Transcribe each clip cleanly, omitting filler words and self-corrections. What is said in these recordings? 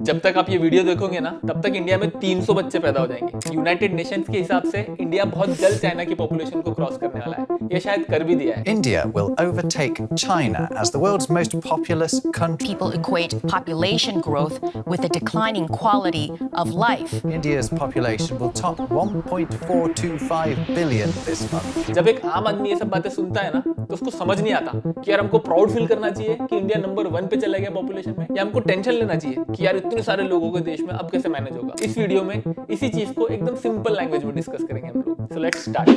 जब तक आप ये वीडियो देखोगे ना तब तक इंडिया में 300 बच्चे पैदा हो जाएंगे। यूनाइटेड नेशंस के हिसाब से इंडिया बहुत जल्द चाइना की पॉपुलेशन को क्रॉस करने वाला है। ये शायद कर भी दिया है। India will overtake China as the world's most populous country. People equate population growth with a declining quality of life. India's population will top 1.425 billion this month. जब एक आम आदमी ये सब बातें सुनता है ना तो उसको समझ नहीं आता कि यार हमको प्राउड फील करना चाहिए कि इंडिया नंबर 1 पे चला गया पॉपुलेशन में, या हमको टेंशन लेना चाहिए कि यार इतने सारे लोगों के देश में अब कैसे मैनेज होगा। इस वीडियो में इसी चीज को एकदम सिंपल लैंग्वेज में डिस्कस करेंगे हम लोग। So let's start.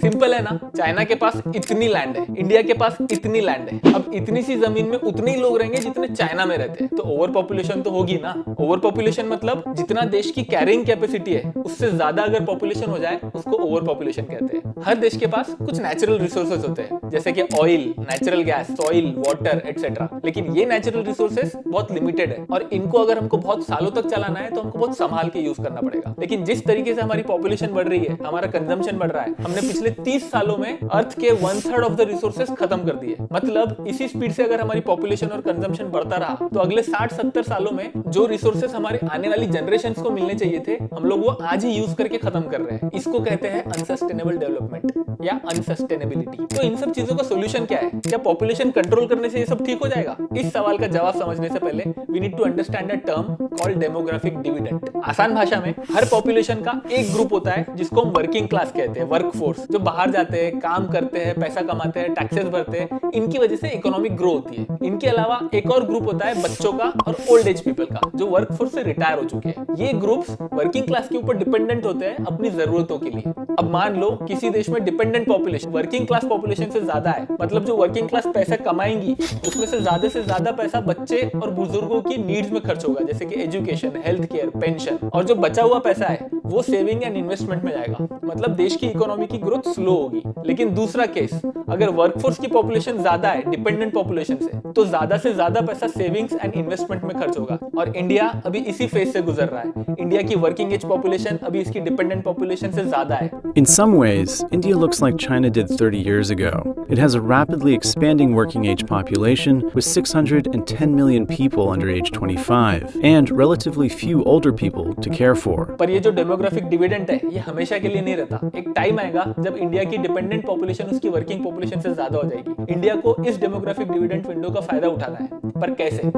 सिंपल है ना, चाइना के पास इतनी लैंड है, इंडिया के पास इतनी लैंड है, अब इतनी सी जमीन में उतने ही लोग रहेंगे जितने चाइना में रहते हैं, तो ओवर पॉपुलेशन तो होगी ना। ओवर पॉपुलेशन मतलब जितना देश की कैरिंग कैपेसिटी है उससे ज्यादा अगर पॉपुलेशन हो जाए उसको ओवर पॉपुलेशन कहते हैं। हर देश के पास कुछ नेचुरल रिसोर्सेज होते हैं जैसे कि oil, natural gas, soil, water etcetera, लेकिन ये नेचुरल रिसोर्सेज बहुत लिमिटेड है और इनको अगर हमको बहुत सालों तक चलाना है तो हमको बहुत संभाल के यूज करना पड़ेगा। लेकिन जिस तरीके से हमारी पॉपुलेशन बढ़ रही है, हमारा कंजम्पशन बढ़ रहा है, हमने पिछले 30 सालों में अर्थ के 1/3 ऑफ द रिसोर्सेज खत्म कर दिए। मतलब इसी स्पीड से अगर हमारी पॉपुलेशन और कंजम्पशन बढ़ता रहा तो अगले 60-70 सालों में जो रिसोर्सेज हमारे आने वाली जनरेशंस को मिलने चाहिए थे, हम लोग वो आज ही यूज करके खत्म कर रहे हैं। इसको कहते हैं अनसस्टेनेबल डेवलपमेंट या अनसस्टेनेबिलिटी। तो इन सब चीजों का सोल्यूशन क्या है? क्या पॉपुलेशन कंट्रोल करने से ये सब ठीक हो जाएगा? इस सवाल का जवाब समझने से पहले we need to understand a term called demographic dividend. आसान भाषा में हर पॉपुलेशन का एक ग्रुप होता है जिसको हम वर्किंग क्लास कहते हैं, वर्कफोर्स, जो बाहर जाते हैं, काम करते हैं, पैसा कमाते हैं, टैक्सेस भरते हैं, इनकी वजह से इकोनॉमिक ग्रो होती है। इनके अलावा एक और ग्रुप होता है बच्चों का और ओल्ड एज पीपल का, जो वर्कफोर्स से रिटायर हो चुके हैं। ये ग्रुप्स वर्किंग क्लास के ऊपर डिपेंडेंट होते हैं अपनी जरूरतों के लिए। अब मान लो किसी देश में dependent population working class population से ज्यादा है, मतलब जो वर्किंग क्लास पैसा कमाएंगी उसमें से ज्यादा पैसा बच्चे और बुजुर्गों की नीड्स में खर्च होगा, जैसे कि एजुकेशन, हेल्थ केयर, पेंशन, और जो बचा हुआ पैसा है वो सेविंग एंड इन्वेस्टमेंट में जाएगा। मतलब देश की इकोनॉमी की ग्रोथ स्लो होगी। लेकिन दूसरा केस, अगर वर्कफोर्स की पॉपुलेशन ज्यादा है डिपेंडेंट पॉपुलेशन से, तो ज्यादा से ज्यादा पैसा सेविंग्स एंड इन्वेस्टमेंट में खर्च होगा। और इंडिया अभी इसी फेज से गुजर रहा है। इंडिया की वर्किंग एज पॉपुलेशन अभी इसकी डिपेंडेंट पॉपुलेशन से ज्यादा है। In some ways, India looks like China did 30 years ago. It has a rapidly expanding working age population with 610 million people under age 25 and relatively few older people to care for. पर ये जो demographic dividend है ये हमेशा के लिए नहीं रहता। एक टाइम आएगा जब इंडिया की डिपेंडेंट पॉपुलेशन उसकी वर्किंग पॉपुलेशन से ज्यादा हो जाएगी। इंडिया को इस डेमोग्राफिक डिविडेंड विंडो का फायदा उठाना है, पर कैसे?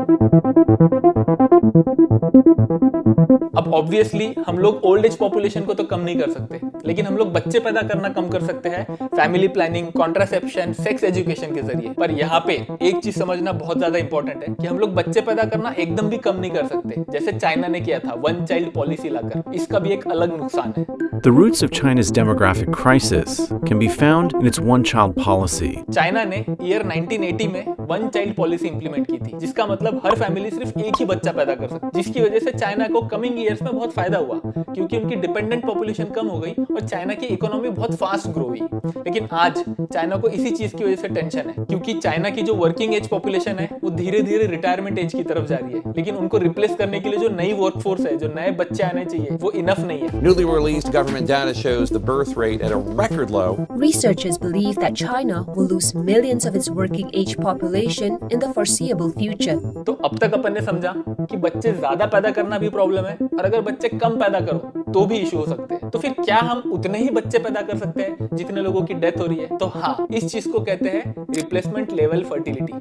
अब ऑब्वियसली हम लोग ओल्ड एज पॉपुलेशन को तो कम नहीं कर सकते, लेकिन हम लोग बच्चे पैदा करना कम कर सकते हैं family planning, contraception, sex education के जरिए। पर यहाँ पे एक चीज समझना बहुत ज्यादा इंपॉर्टेंट है कि हम लोग बच्चे पैदा करना एकदम भी कम नहीं कर सकते, जैसे चाइना ने किया था 1 चाइल्ड पॉलिसी लाकर। इसका भी एक अलग नुकसान है। The roots of China's demographic crisis can be found in its one-child policy. China ने ईयर 1980 में 1 चाइल्ड पॉलिसी इंप्लीमेंट की थी, जिसका मतलब हर फैमिली सिर्फ एक ही बच्चा पैदा कर सकती, जिसकी वजह से चाइना को कमिंग ईयर्स में बहुत फायदा हुआ क्योंकि उनकी डिपेंडेंट पॉपुलेशन कम हो गई और चाइना की इकोनॉमी बहुत फास्ट ग्रो हुई। लेकिन आज चाइना को इसी चीज की वजह से टेंशन है क्योंकि चाइना की जो वर्किंग एज पॉपुलेशन है वो धीरे धीरे रिटायरमेंट एज की तरफ जा रही है, लेकिन उनको रिप्लेस करने के लिए जो नई वर्कफोर्स है, जो नए बच्चे आने चाहिए, वो इनफ नहीं है। Newly released government data shows the birth rate at a record low. Researchers believe that China will lose millions of its working age population in the foreseeable future. तो अब तक अपन ने समझा कि बच्चे ज्यादा पैदा करना भी प्रॉब्लम है और अगर बच्चे कम पैदा करो तो भी इशू हो सकते हैं। तो फिर क्या हम उतने ही बच्चे पैदा कर सकते हैं जितने लोगों की डेथ हो रही है? तो हाँ, इस चीज को कहते हैं replacement level fertility.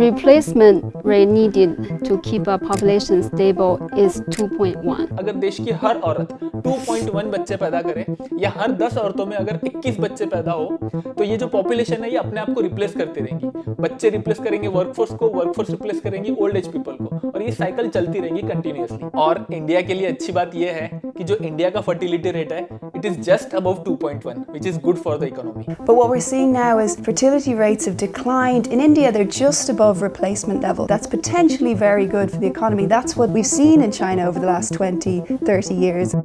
Replacement rate needed to keep a population stable is 2.1. अगर देश की हर औरत 2.1 बच्चे पैदा करे या हर 10 औरतों में अगर 21 बच्चे पैदा हो तो ये जो पॉपुलेशन है ये अपने आप को रिप्लेस करती रहेंगी। बच्चे रिप्लेस करेंगे वर्कफोर्स को, वर्कफोर्स रिप्लेस करेंगी ओल्ड एज पीपल को, और ये साइकिल चलती रहेंगी कंटिन्यूअसली। और इंडिया के लिए अच्छी बात ये है कि जो इंडिया का फर्टिलिटी रेट है it is just above 2.1 which is good for the economy. But what we're seeing now is fertility rates have declined. In India, they're just above replacement level. That's potentially very good for the economy. That's what we've seen in China over the last 20, 30 years.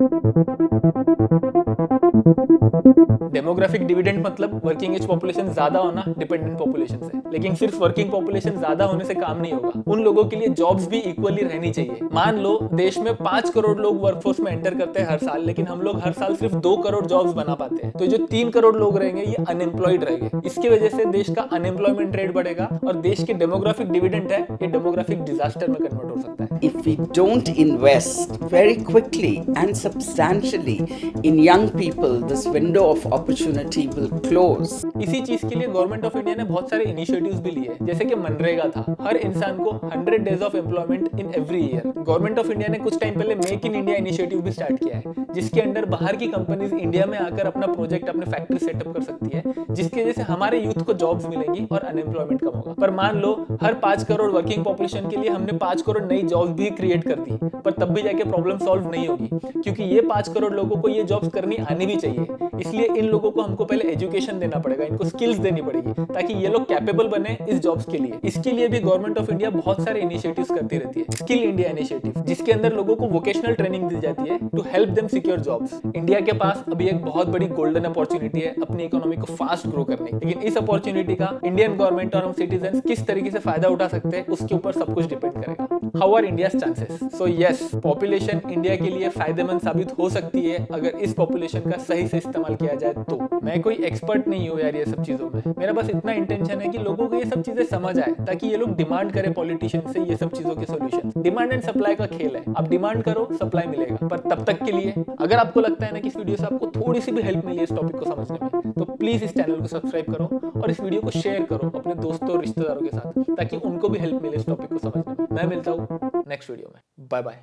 Demographic dividend मतलब working as population ज्यादा होना dependent population से, लेकिन सिर्फ working population ज्यादा होने से काम नहीं होगा, उन लोगों के लिए जॉब्स भी इक्वली रहनी चाहिए। मान लो देश में 5 करोड़ लोग वर्कफोर्स में एंटर करते हैं हर साल, लेकिन हम लोग हर साल सिर्फ 2 करोड़ जॉब्स बना पाते हैं, तो जो 3 करोड़ लोग रहेंगे ये अनएम्प्लॉयड रहेंगे। इसकी वजह से देश का अनएम्प्लॉयमेंट रेट बढ़ेगा और देश के डेमोग्राफिक डिविडेंड है ये डेमोग्राफिक डिजास्टर में कन्वर्ट हो सकता है। If we don't invest very quickly and substantially in young people, this window of opportunity will close. इसी चीज के लिए गवर्नमेंट ऑफ इंडिया ने बहुत सारे इनिशिएटिव्स भी लिए, जैसे कि मनरेगा था, हर इंसान को 100 days of employment in every year. Government of India ने कुछ टाइम पहले मेक इन इंडिया इनिशिएटिव भी स्टार्ट किया है, जिसके अंडर बाहर की कंपनीज इंडिया में आकर अपना प्रोजेक्ट, अपने फैक्ट्री सेटअप कर सकती है, जिसकी वजह से हमारे यूथ को जॉब्स मिलेंगी और अनएम्प्लॉयमेंट कम होगा। पर मान लो हर 5 करोड़ वर्किंग पॉपुलेशन के लिए हमने 5 करोड़ नई जॉब्स भी क्रिएट कर दी, पर तब भी जाके प्रॉब्लम सॉल्व नहीं होगी, क्योंकि ये 5 करोड़ लोगों को ये जॉब्स करनी आनी भी चाहिए। इसलिए इन लोगों को हमको पहले एजुकेशन देना पड़ेगा, इनको स्किल्स देनी पड़ेगी, ताकि ये लोग कैपेबल बने इस जॉब्स के लिए। इसके लिए भी गवर्नमेंट ऑफ इंडिया बहुत सारे इनिशिएटिव्स करती रहती है। स्किल इंडिया इनिशिएटिव, जिसके अंदर लोगों को वोकेशनल ट्रेनिंग दी जाती है to help them secure jobs. India के पास अभी एक बहुत बड़ी गोल्डन अपॉर्चुनिटी है अपनी इकोनॉमी को फास्ट ग्रो करने की, लेकिन इस अपॉर्चुनिटी का इंडियन गवर्नमेंट और हम सिटीजन किस तरीके से फायदा उठा सकते हैं उसके ऊपर सब कुछ डिपेंड करेगा। How are India's chances? So yes, population India के लिए फायदेमंद साबित हो सकती है अगर इस पॉपुलेशन का सही से इस्तेमाल किया जाए तो। मैं कोई एक्सपर्ट नहीं हूँ यार ये सब चीजों में, मेरा बस इतना इंटेंशन है कि लोगों को ये सब चीजें समझ आए, ताकि ये लोग डिमांड करें पॉलिटिशियन से ये सब चीजों के सॉल्यूशन। डिमांड एंड सप्लाई का खेल है, आप डिमांड करो सप्लाई मिलेगा। पर तब तक के लिए अगर आपको लगता है ना कि इस वीडियो से आपको थोड़ी सी भी हेल्प मिली है इस टॉपिक को समझने में, तो प्लीज इस चैनल को सब्सक्राइब करो और इस वीडियो को शेयर करो अपने दोस्तों और रिश्तेदारों के साथ, ताकि उनको भी हेल्प मिले इस टॉपिक को समझने में। मैं मिलता हूँ नेक्स्ट वीडियो में। Bye bye.